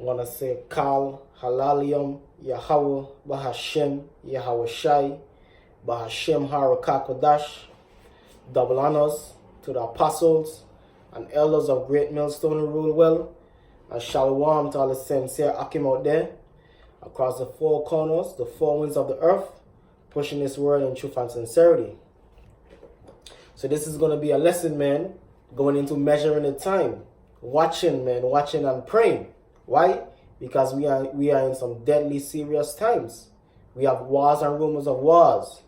I want to say Kal, Halalium, Yahweh, Bahashem, Yahweh Shai, Bahashem Harakakodash. Double honors to the apostles and elders of Great Millstone who rule well. And shalom to all the sincere Akim out there across the four corners, the four winds of the earth, pushing this word in truth and sincerity. So this is going to be a lesson, man, going into measuring the time, watching, man, watching and praying. Why? Because we are in some deadly serious times. We have wars and rumors of wars.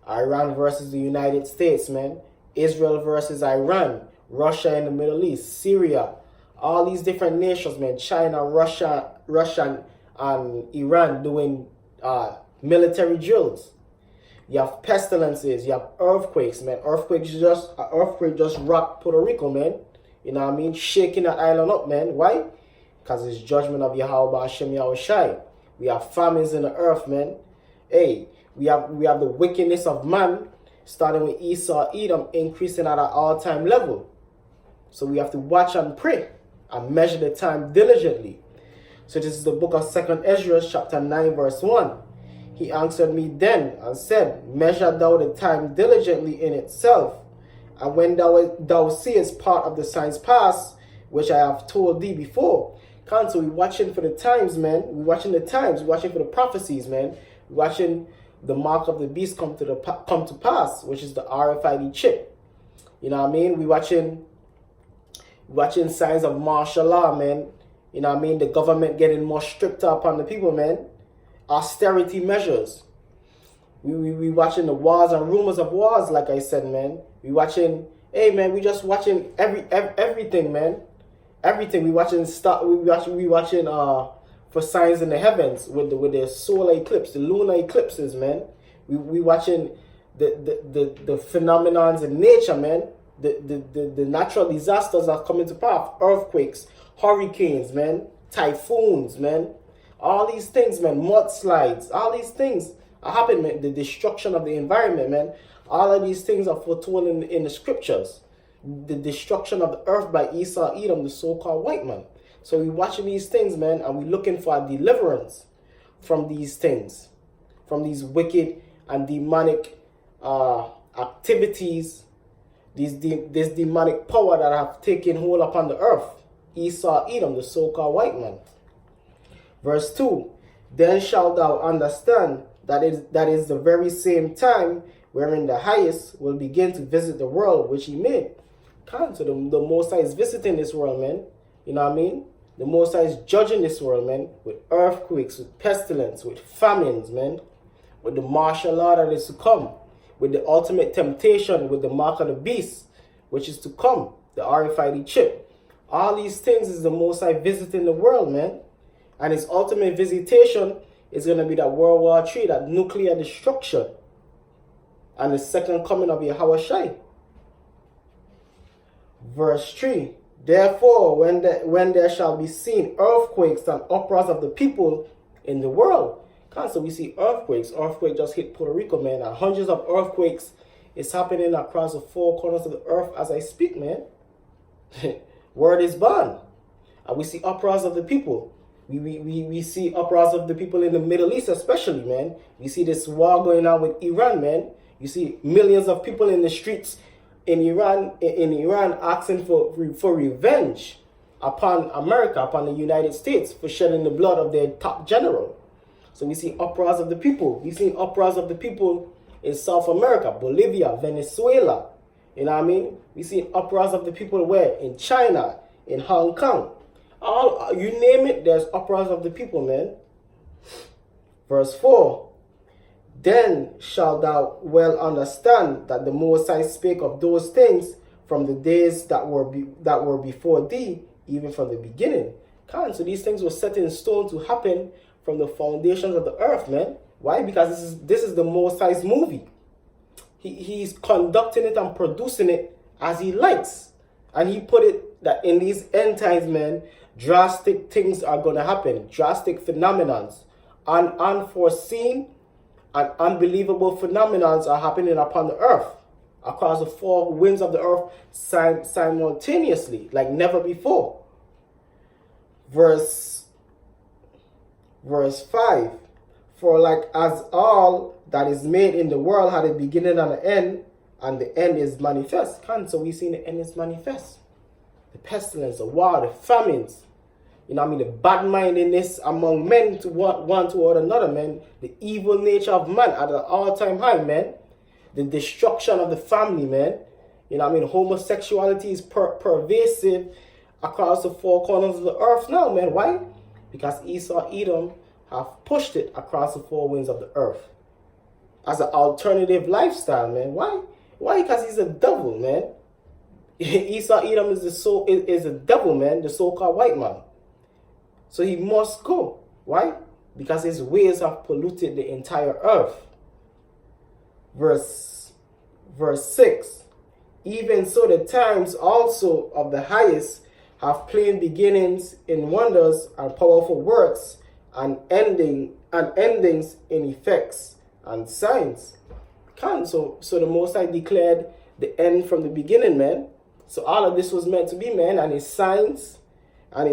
Iran versus the United States, man. Israel versus Iran. Russia in the Middle East. Syria. All these different nations, man. China, Russia and Iran doing military drills. You have pestilences. You have earthquakes, man. Earthquake just rocked Puerto Rico, man. You know what I mean? Shaking that island up, man. Why? Because it's judgment of Yahweh Hashem Yahweh Shai. We have famines in the earth, man. Hey, we have the wickedness of man, starting with Esau, Edom, increasing at an all-time level. So we have to watch and pray and measure the time diligently. So this is the book of 2 Ezra, chapter 9, verse 1. He answered me then and said, measure thou the time diligently in itself, and when thou seest part of the signs pass, which I have told thee before. So we're watching for the times, man. We're watching the times. We're watching for the prophecies, man. We're watching the mark of the beast come to pass, which is the RFID chip. You know what I mean? We're watching signs of martial law, man. You know what I mean? The government getting more stricter upon the people, man. Austerity measures. We watching the wars and rumors of wars, like I said, man. We watching, hey, man, we just watching everything, man. Everything. We watching for signs in the heavens with the solar eclipse, the lunar eclipses, man. We watching the phenomenons in nature, man. The natural disasters are coming to pass. Earthquakes, hurricanes, man. Typhoons, man. All these things, man. Mudslides. All these things are happening, man. The destruction of the environment, man. All of these things are foretold in the scriptures. The destruction of the earth by Esau, Edom, the so-called white man. So we're watching these things, man, and we're looking for a deliverance from these things, from these wicked and demonic activities, this demonic power that have taken hold upon the earth. Esau, Edom, the so-called white man. Verse 2, then shalt thou understand that is the very same time wherein the highest will begin to visit the world which he made. So the Most High is visiting this world, man. You know what I mean? The Most High is judging this world, man, with earthquakes, with pestilence, with famines, man, with the martial law that is to come, with the ultimate temptation, with the mark of the beast, which is to come, the RFID chip. All these things is the Most High visiting the world, man. And his ultimate visitation is going to be that World War III, that nuclear destruction, and the second coming of Yahweh Shai. Verse 3, therefore, when there shall be seen earthquakes and uproars of the people in the world. So we see earthquakes. Earthquake just hit Puerto Rico, man. And hundreds of earthquakes is happening across the four corners of the earth as I speak, man. Word is born. And we see uproars of the people. We see uproars of the people in the Middle East especially, man. We see this war going on with Iran, man. You see millions of people in the streets in Iran asking for revenge upon America, upon the United States for shedding the blood of their top general. So we see uproars of the people. We see uproars of the people in South America, Bolivia, Venezuela. You know what I mean? We see uproars of the people where? In China, in Hong Kong. All you name it, there's uproars of the people, man. Verse 4. Then shalt thou well understand that the Most High spake of those things from the days that were before thee, even from the beginning. So these things were set in stone to happen from the foundations of the earth, man. Why? Because this is the Most High's movie. He's conducting it and producing it as he likes. And he put it that in these end times, man, drastic things are going to happen. Drastic phenomenons. Unforeseen and unbelievable phenomenons are happening upon the earth, across the four winds of the earth simultaneously, like never before. Verse Verse 5. For like as all that is made in the world had a beginning and an end, and the end is manifest. So we see the end is manifest. The pestilence, the war, the famines, the bad-mindedness among men to one toward another, man. The evil nature of man at an all-time high, man. The destruction of the family, man. Homosexuality is pervasive across the four corners of the earth now, man. Why? Because Esau, Edom have pushed it across the four winds of the earth as an alternative lifestyle, man. Why? Why? Because he's a devil, man. Esau, Edom is a devil, man, the so-called white man. So he must go. Why? Because his ways have polluted the entire earth. Verse 6. Even so the times also of the highest have plain beginnings in wonders and powerful works, and endings in effects and signs. So the Most High declared the end from the beginning, man. So all of this was meant to be, man, and his signs are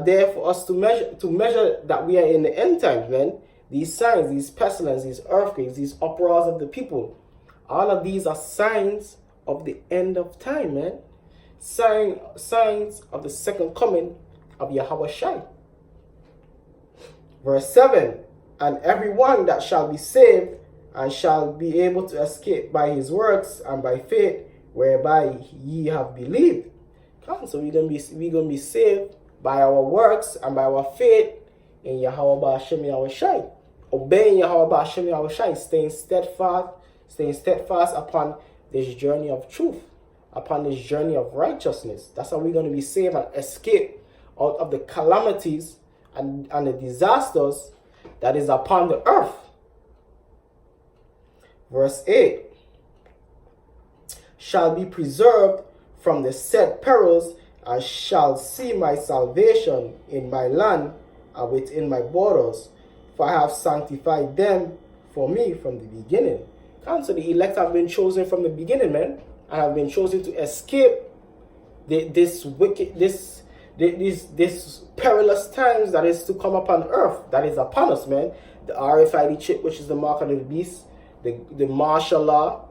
there for us to measure that we are in the end times, man. These signs, these pestilence, these earthquakes, these uproars of the people, all of these are signs of the end of time, man. Signs of the second coming of Yahweh Shai. Verse 7. And everyone that shall be saved and shall be able to escape by his works and by faith whereby ye have believed. So we're gonna be saved by our works and by our faith in Yahweh Ba'ashem Yahweh Shai. Obeying Yahweh Ba'ashem Yahweh Shai, staying steadfast upon this journey of truth, upon this journey of righteousness. That's how we're going to be saved and escape out of the calamities and the disasters that is upon the earth. Verse 8. Shall be preserved from the said perils, and shall see my salvation in my land and within my borders. For I have sanctified them for me from the beginning. So the elect have been chosen from the beginning, man, and have been chosen to escape this perilous times that is to come upon earth, that is upon us, man. The RFID chip, which is the mark of the beast, the martial law,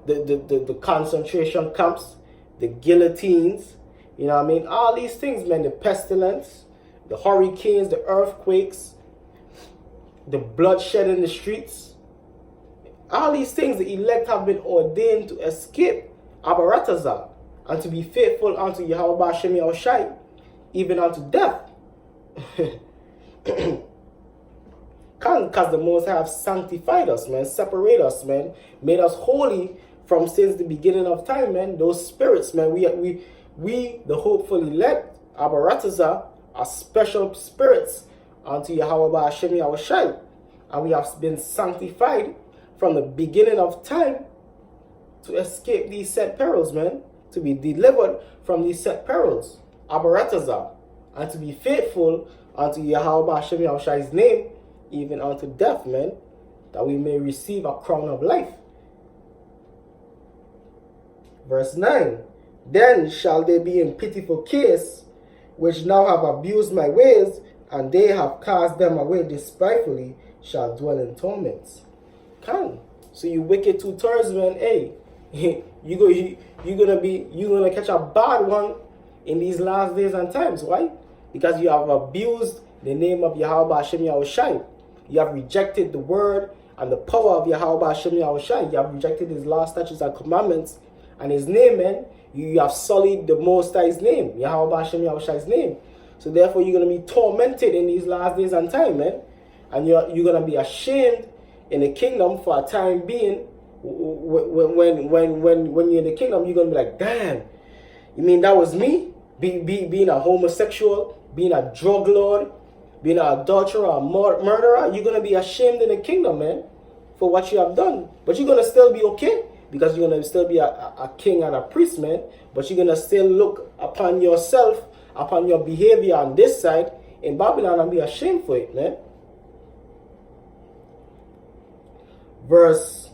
the concentration camps, the guillotines, all these things, man. The pestilence, the hurricanes, the earthquakes, the bloodshed in the streets. All these things the elect have been ordained to escape Abaratazah and to be faithful unto Yahweh Ba'ashem Yahweh Shai, even unto death. Because the Most High have sanctified us, man, separate us, man, made us holy from since the beginning of time, man. Those spirits, man, we the hopeful elect, Abaratazah, are special spirits unto Yahweh Ba'ashem Yahweh Shai, and we have been sanctified from the beginning of time to escape these set perils, man, to be delivered from these set perils, Abaratazah, and to be faithful unto Yahweh Ba'ashem Yahweh Shai's name, even unto death, man, that we may receive a crown of life. Verse 9. Then shall they be in pitiful case, which now have abused my ways, and they have cast them away despitefully, shall dwell in torments. So you wicked two-thirds, man, hey, you're gonna catch a bad one in these last days and times. Why? Because you have abused the name of Yahweh Ba'ashem Yahweh Shai. You have rejected the word and the power of Yahweh Ba'ashem Yahweh Shai. You have rejected his law, statutes, and commandments and his name, man. You have sullied the Most High's name, Yahweh Ba'ashem Yahweh Shai's name. So therefore you're gonna be tormented in these last days and time, man. And you're gonna be ashamed in the kingdom for a time being. When you're in the kingdom, you're gonna be like, damn, you mean that was me? Being a homosexual, being a drug lord, being an adulterer, a murderer. You're gonna be ashamed in the kingdom, man, for what you have done. But you're gonna still be okay, because you're gonna still be a king and a priest, man. But you're gonna still look upon yourself, upon your behavior on this side in Babylon, and be ashamed for it, man. Verse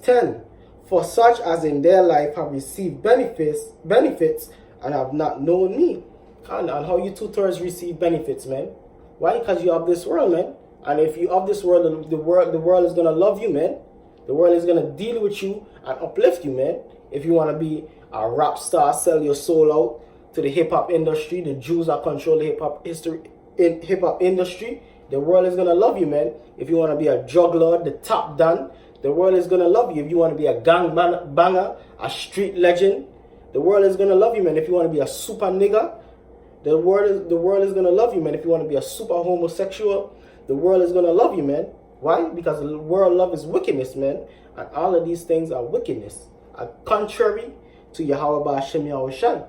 10. For such as in their life have received benefits and have not known me. And how you two-thirds receive benefits, man? Why? Because you of this world, man. And if you of this world, the world is gonna love you, man. The world is gonna deal with you and uplift you, man. If you wanna be a rap star, sell your soul out to the hip hop industry. The Jews are controlling hip hop industry. The world is gonna love you, man. If you wanna be a drug lord, the top done, the world is gonna love you. If you wanna be a gang banger, a street legend, the world is gonna love you, man. If you wanna be a super nigga, the world is gonna love you, man. If you wanna be a super homosexual, the world is gonna love you, man. Why? Because the world love is wickedness, man. And all of these things are wickedness. Are contrary to Yahweh Ba'ashem Yahushai.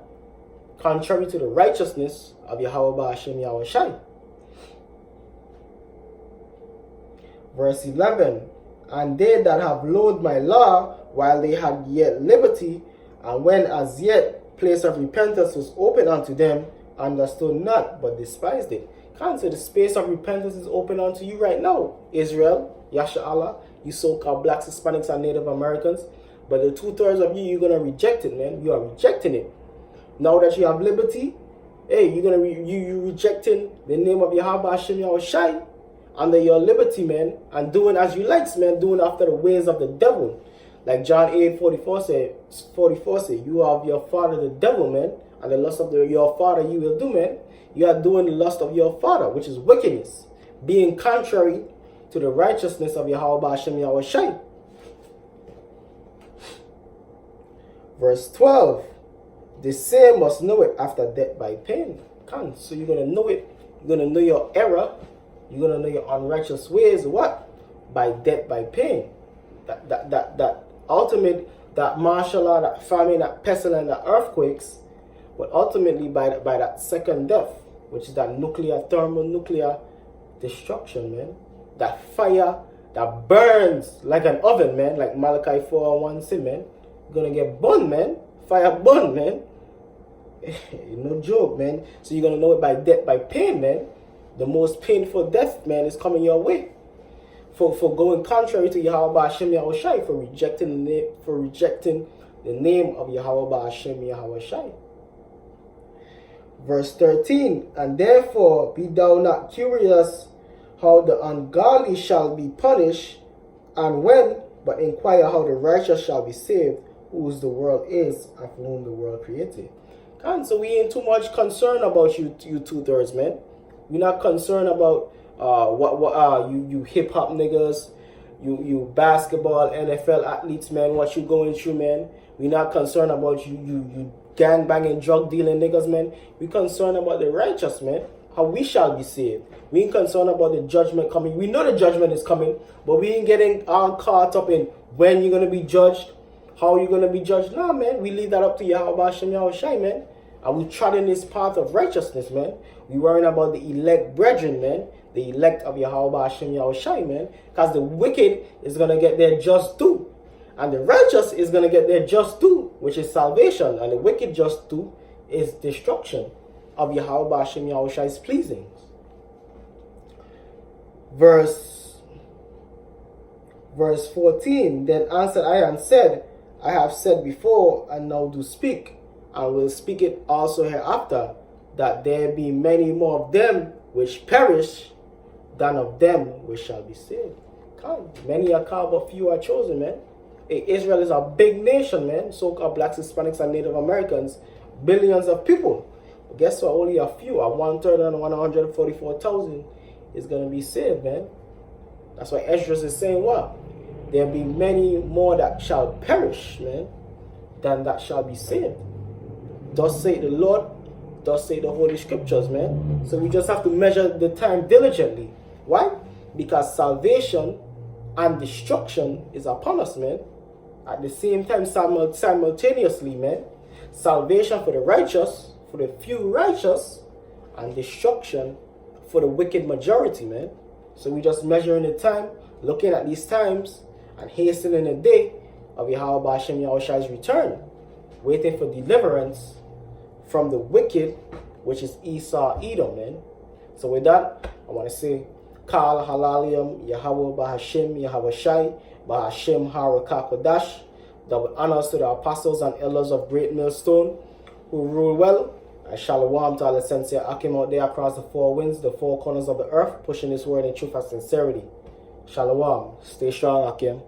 Contrary to the righteousness of Yahweh Ba'ashem Yahushai. Verse 11. And they that have loathed my law while they had yet liberty, and when as yet place of repentance was open unto them, understood not, but despised it. Can't say the space of repentance is open unto you right now, Israel, Yasha Allah, you so-called blacks, Hispanics, and Native Americans. But the 2/3 of you, you're gonna reject it, man. You are rejecting it. Now that you have liberty, hey, you're gonna you rejecting the name of Yahweh Hashem Yahushai under your liberty, man, and doing as you like, man, doing after the ways of the devil. Like John 8:44 say, you are of your father the devil, man, and the lust of your father you will do, man. You are doing the lust of your father, which is wickedness, being contrary to the righteousness of Yahweh Hashem Yahushai. Verse 12, the same must know it after death by pain. So you're going to know it. You're going to know your error. You're going to know your unrighteous ways. What? By death by pain. That ultimate, that martial law, that famine, that pestilence, that earthquakes, but ultimately by that second death, which is that thermonuclear destruction, man. That fire that burns like an oven, man, like Malachi 4:1 say, man. You're gonna get burned, man. Fire burn, man. No joke, man. So you're gonna know it by death by pain, man. The most painful death, man, is coming your way. For going contrary to Yahweh Hashem Yahushai, for rejecting the name of Yahweh Hashem Yahushai. Verse 13, and therefore be thou not curious how the ungodly shall be punished, and when, but inquire how the righteous shall be saved, whose the world is, and for whom the world created. And so we ain't too much concerned about you 2/3, man. We're not concerned about you hip hop niggas, you basketball, NFL athletes, man, what you going through, man. We're not concerned about you gang banging, drug dealing niggas, man. We concerned about the righteous, man. How we shall be saved. We ain't concerned about the judgment coming. We know the judgment is coming, but we ain't getting all caught up in when you're gonna be judged, how you're gonna be judged. Nah, man. We leave that up to Yahweh Hashem Yahushai, man. And we trod in this path of righteousness, man. We worrying about the elect brethren, man. The elect of Yahweh Hashem Yahushai, man. Because the wicked is gonna get their just due. And the righteous is going to get their just due, which is salvation. And the wicked just due is destruction of Yahweh Hashem Yahushai's pleasings. Verse 14, then answered I and said, I have said before, and now do speak, and will speak it also hereafter, that there be many more of them which perish than of them which shall be saved. Come, many are called, but few are chosen, man. Israel is a big nation, man. So-called blacks, Hispanics, and Native Americans. Billions of people. But guess what? Only a few, 1/3 and 144,000 is going to be saved, man. That's why Esdras is saying what? There'll be many more that shall perish, man, than that shall be saved. Thus say the Lord, thus say the Holy Scriptures, man. So we just have to measure the time diligently. Why? Because salvation and destruction is upon us, man. At the same time, simultaneously, man. Salvation for the righteous, for the few righteous, and destruction for the wicked majority, man. So we just measuring the time, looking at these times, and hastening the day of Yahweh Hashem Yahushai's return, waiting for deliverance from the wicked, which is Esau, Edom, man. So with that, I want to say, Kal Halalium, Yahweh Bahashem, Yahushai, Bahashem Harakakodash. Double honors to the apostles and elders of Great Millstone who rule well I shalom to all the sincere Akim out there across the four winds, the four corners of the earth, pushing this word in truth and sincerity. Shalom. Stay strong, Akim.